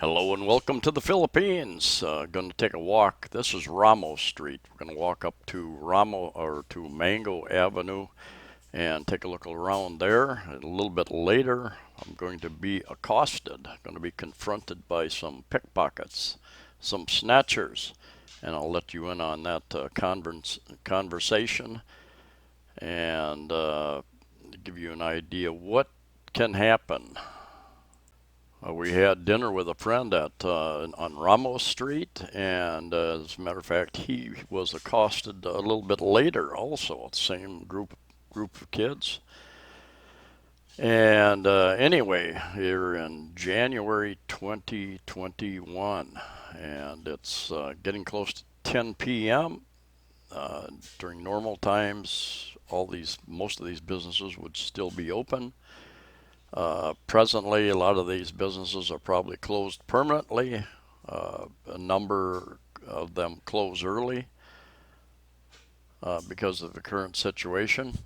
Hello and welcome to the Philippines. Going to take a walk. This is Ramos Street. We're going to walk up to Mango Avenue and take a look around there. A little bit later, I'm going to be accosted. I'm going to be confronted by some pickpockets, some snatchers, and I'll let you in on that conversation and give you an idea what can happen. We had dinner with a friend on Ramos Street, and as a matter of fact, he was accosted a little bit later. Also, the same group of kids. And anyway, here in January 2021, and it's getting close to 10 p.m. During normal times, most of these businesses would still be open. Presently, a lot of these businesses are probably closed permanently. A number of them close early because of the current situation.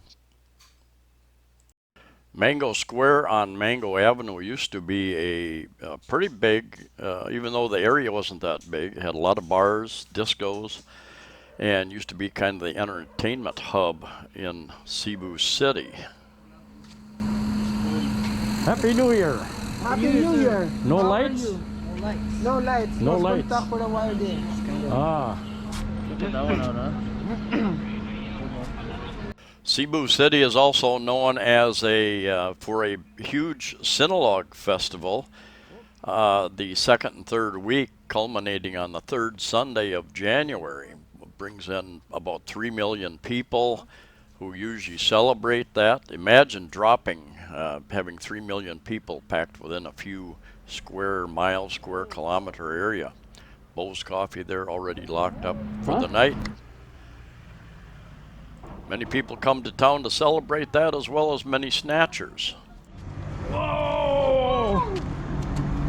Mango Square on Mango Avenue used to be a pretty big, even though the area wasn't that big. It had a lot of bars, discos, and used to be kind of the entertainment hub in Cebu City. Happy New Year! Happy New Year! No How are lights? you? No lights. No Lost lights. contact for a while din. Cebu City is also known as for a huge Sinulog Festival. The second and third week, culminating on the third Sunday of January, brings in about 3 million people who usually celebrate that. Imagine having 3 million people packed within a few square kilometer area. Bo's Coffee there already locked up for the night. Many people come to town to celebrate that, as well as many snatchers. Whoa!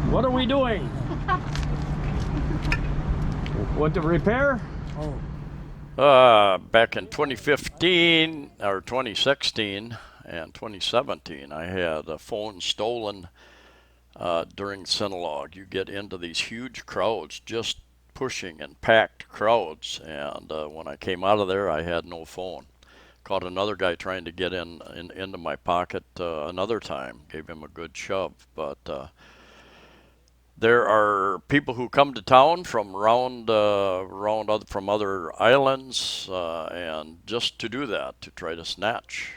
What are we doing? What, to repair? Back in 2015 or 2016 and 2017, I had a phone stolen during Sinulog. You get into these huge crowds, just pushing and packed crowds, and when I came out of there, I had no phone. Caught another guy trying to get into my pocket another time. Gave him a good shove, but there are people who come to town from from other islands, and just to do that, to try to snatch.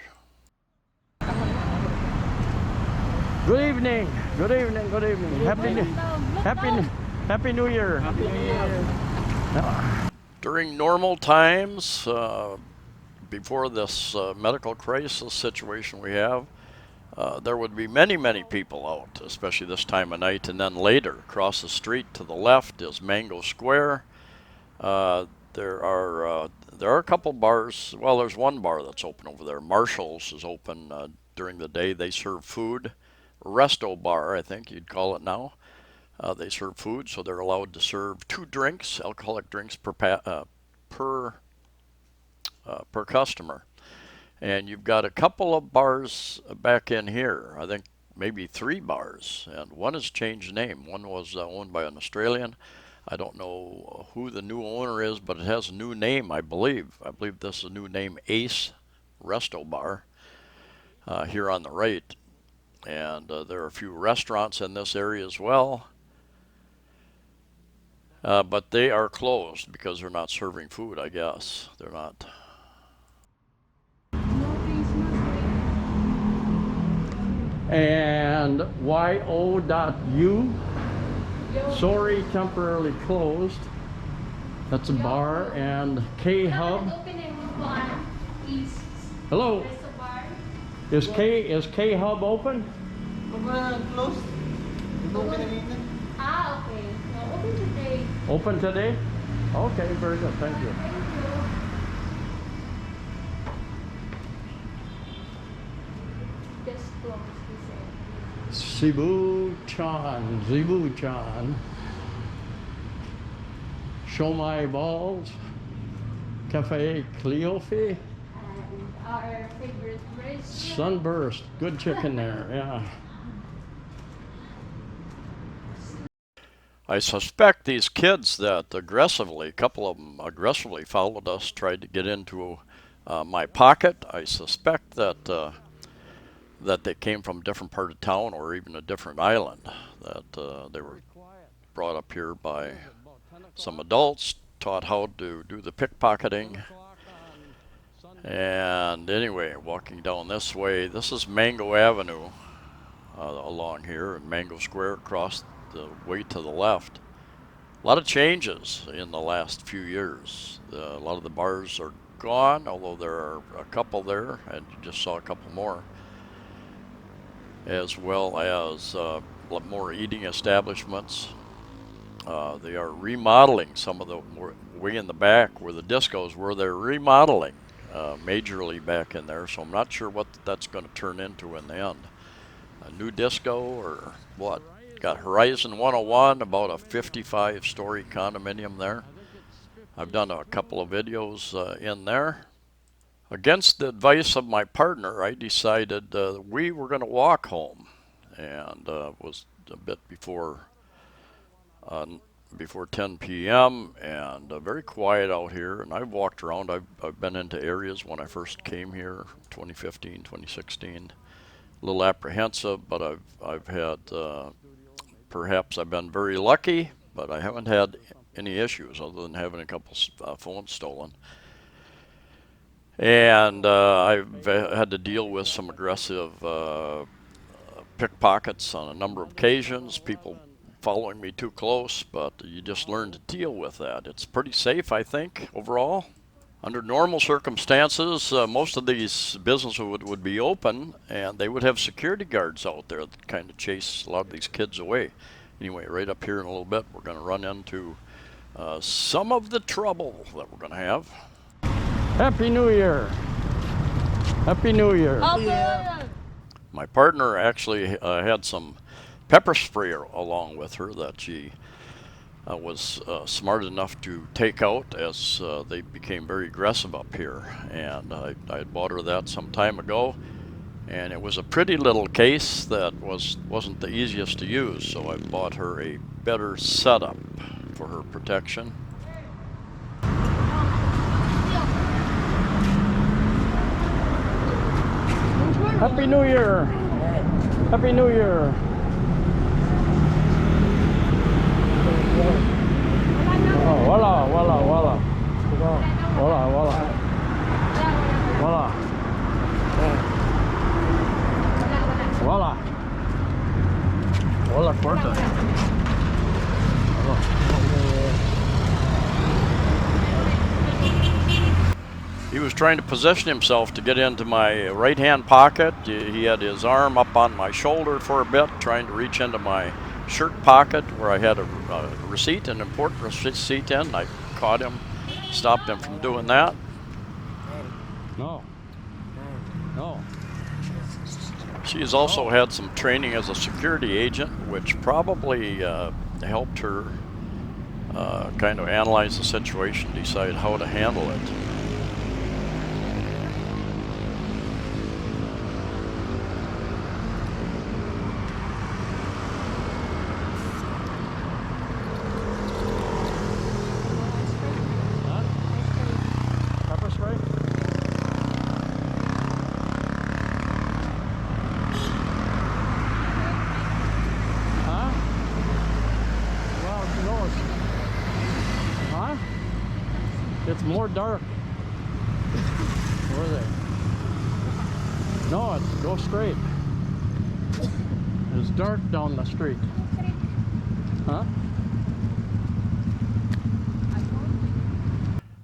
Good evening. Good evening. Good evening. Happy New Year. Happy New Year. During normal times, before this medical crisis situation we have, there would be many people out, especially this time of night. And then later, across the street to the left is Mango Square. There are a couple bars. Well, there's one bar that's open over there. Marshall's is open during the day. They serve food. Restobar, I think you'd call it now. They serve food, so they're allowed to serve 2 drinks, alcoholic drinks per customer. And you've got a couple of bars back in here. I think maybe 3 bars, and one has changed name. One was owned by an Australian. I don't know who the new owner is, but it has a new name, I believe. I believe this is a new name, Ace Resto Bar, here on the right. And there are a few restaurants in this area as well. But they are closed because they're not serving food, I guess. They're not. And yo.u, sorry, temporarily closed. That's a bar. And K-Hub. Hello. Is K-Hub open? Closed. Okay. No, open today. Open today? Okay, very good. Thank you. Thank you. Just close, he said. Cebu Chan. Show My Balls. Cafe Cleofe. And our favorite restaurant. Sunburst. Good chicken there, yeah. I suspect these kids that aggressively, a couple of them aggressively followed us, tried to get into my pocket. I suspect that that they came from a different part of town or even a different island. That they were brought up here by some adults, taught how to do the pickpocketing. And anyway, walking down this way, this is Mango Avenue along here, and Mango Square across the way to the left. A lot of changes in the last few years. A lot of the bars are gone, although there are a couple there, and you just saw a couple more, as well as more eating establishments. They are remodeling some of the way in the back where the discos were. They're remodeling majorly back in there, so I'm not sure what that's going to turn into in the end. A new disco or what? Got Horizon 101, about a 55-story condominium there. I've done a couple of videos in there. Against the advice of my partner, I decided we were going to walk home, and was a bit before 10 p.m. and very quiet out here. And I've walked around. I've been into areas when I first came here, 2015, 2016. A little apprehensive, but I've had perhaps I've been very lucky, but I haven't had any issues other than having a couple phones stolen. And I've had to deal with some aggressive pickpockets on a number of occasions, people following me too close, but you just learn to deal with that. It's pretty safe, I think, overall. Under normal circumstances, most of these businesses would be open, and they would have security guards out there that kind of chase a lot of these kids away. Anyway, right up here in a little bit, we're going to run into some of the trouble that we're going to have. Happy New Year! Happy New Year! My partner actually had some pepper spray along with her that she was smart enough to take out as they became very aggressive up here. And I bought her that some time ago, and it was a pretty little case that wasn't the easiest to use, so I bought her a better setup for her protection. Happy New Year! Happy New Year! Oh, voila, voila, voila. Voila, voila. Voila. Voila. Voila, fuerte. He was trying to position himself to get into my right-hand pocket. He had his arm up on my shoulder for a bit, trying to reach into my shirt pocket where I had a receipt, an important receipt in. I caught him, stopped him from doing that. No. No. She has also had some training as a security agent, which probably helped her kind of analyze the situation, decide how to handle it. It's more dark. Where are they? No, it's go straight. It's dark down the street. Huh?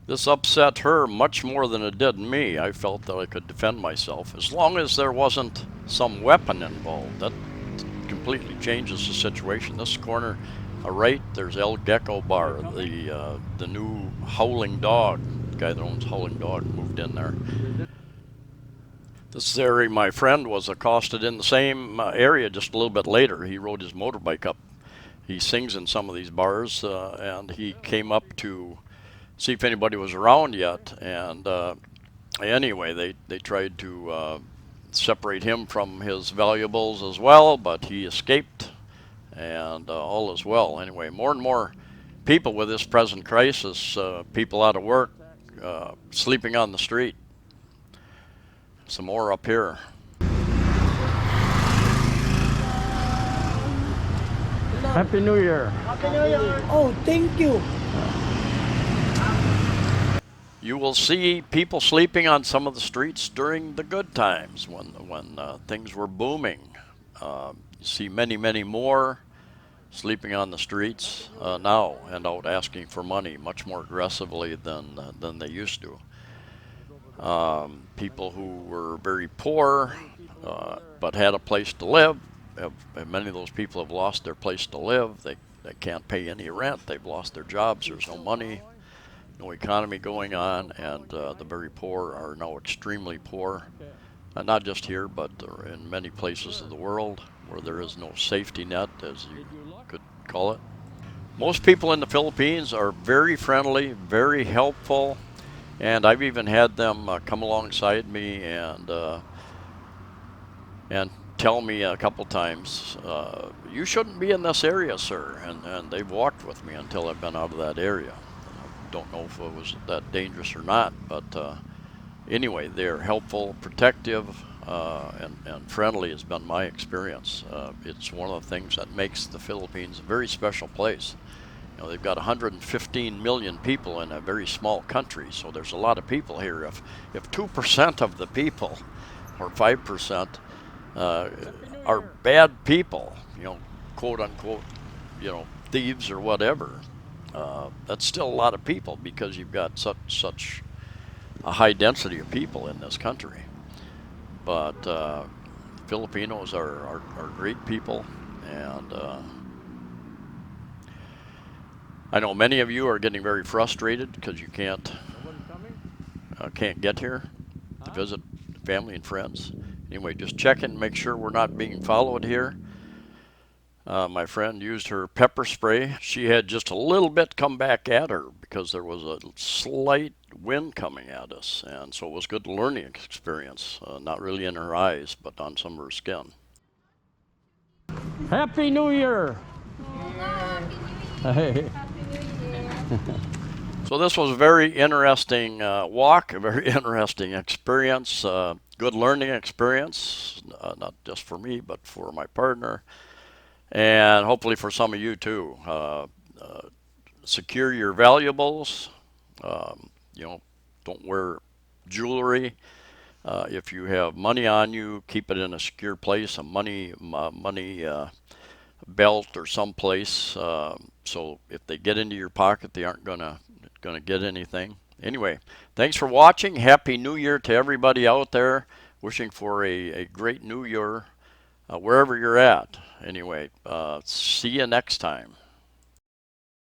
This upset her much more than it did me. I felt that I could defend myself as long as there wasn't some weapon involved. That completely changes the situation. This corner right, there's El Gecko Bar, the new Howling Dog. The guy that owns Howling Dog moved in there. This area, my friend was accosted in the same area just a little bit later. He rode his motorbike up. He sings in some of these bars, and he came up to see if anybody was around yet. And anyway, they tried to separate him from his valuables as well, but he escaped. and all is well. Anyway, more and more people with this present crisis, people out of work, sleeping on the street. Some more up here. Happy New Year. Happy New Year. Oh, thank you. You will see people sleeping on some of the streets during the good times when things were booming. You see many more sleeping on the streets now and out asking for money much more aggressively than they used to. People who were very poor but had a place to live. Many of those people have lost their place to live. They can't pay any rent. They've lost their jobs. There's no money, no economy going on, and the very poor are now extremely poor. Not just here, but in many places of the world where there is no safety net, as you could call it. Most people in the Philippines are very friendly, very helpful, and I've even had them come alongside me and tell me a couple times, you shouldn't be in this area, sir, and they've walked with me until I've been out of that area. I don't know if it was that dangerous or not, but anyway, they're helpful, protective, and friendly has been my experience. It's one of the things that makes the Philippines a very special place. You know, they've got 115 million people in a very small country, so there's a lot of people here. If 2% of the people, or 5%, are bad people, you know, quote unquote, you know, thieves or whatever, that's still a lot of people because you've got such a high density of people in this country. But Filipinos are great people, and I know many of you are getting very frustrated because you can't get here to visit family and friends. Anyway, just check and make sure we're not being followed here. My friend used her pepper spray. She had just a little bit come back at her because there was a slight wind coming at us, and so it was a good learning experience. Not really in her eyes, but on some of her skin. Happy New Year. Hey. Happy New Year. So this was a very interesting walk, a very interesting experience, good learning experience, not just for me, but for my partner, and hopefully for some of you too. Secure your valuables. You know, don't wear jewelry. If you have money on you, keep it in a secure place, a money belt or someplace. So if they get into your pocket, they aren't gonna get anything. Anyway, thanks for watching. Happy New Year to everybody out there. Wishing for a great New Year wherever you're at. Anyway, see you next time.